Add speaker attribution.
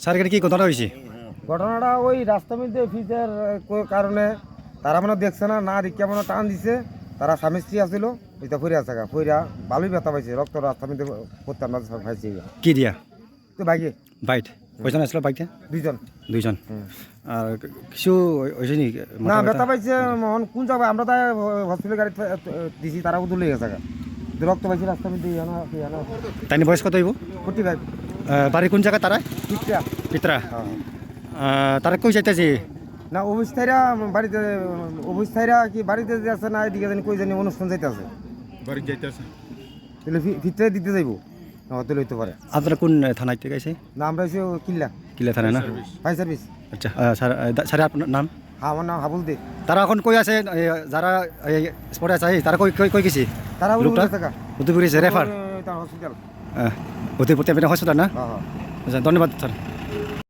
Speaker 1: Sir এখানে কি ঘটনা হয়েছে?
Speaker 2: ঘটনাটা ওই রাস্তার মধ্যে ফিজের কারণে তারা মনে দেখছে না দেখে মনে টান দিছে। তারা স্বামী স্ত্রী আসছিল, ওইটা ফইরা আছে ফইরা ভালোই ব্যথা পাইছে, রক্ত রাস্তার মধ্যে করতাম না পাইছে
Speaker 1: কি দিয়া
Speaker 2: তো বাইকে
Speaker 1: বাইট কয়জন আসলো বাইকটা?
Speaker 2: দুইজন।
Speaker 1: দুইজন। আর কিছু হয়েছে নি?
Speaker 2: না ব্যথা পাইছে মন কোন যাবে, আমরা তাই হসপিটাল গাড়ি দিছি, তারা তুলে গেছে রক্ত পাইছে রাস্তার মধ্যে।
Speaker 1: তাই বয়স কত হইব?
Speaker 2: 45।
Speaker 1: বাড়ি কোন জায়গা তারা?
Speaker 2: পিতরা।
Speaker 1: পিতরা। তারা কই যাইতেছে?
Speaker 2: না অবস্থায়রা বাড়িতে, অবস্থায়রা কি বাড়িতে আছে না এদিকে জানি কই জানি অনুষ্ঠান যাইতেছে,
Speaker 3: বাড়ি যাইতেছে।
Speaker 2: তাহলে ভিতরে দিতে যাইব হয়তো লইতে পারে।
Speaker 1: আপনারা কোন থানায় থেকে আছে?
Speaker 2: না আমরা হচ্ছে কিল্লা
Speaker 1: কিলা থানা না?
Speaker 2: Fire service.
Speaker 1: আচ্ছা স্যার, স্যার আপনার নাম?
Speaker 2: হ্যাঁ আমার নাম হাবুল দে।
Speaker 1: তারা এখন কই আছে? যারা স্পটে আছে তারা কই কই কই গেছে?
Speaker 2: তারা
Speaker 1: লোকটা
Speaker 2: থাকা
Speaker 1: Udaipur refer
Speaker 2: hospital.
Speaker 1: Udaipur hospital না?
Speaker 2: হ্যাঁ হ্যাঁ।
Speaker 1: আচ্ছা ধন্যবাদ স্যার।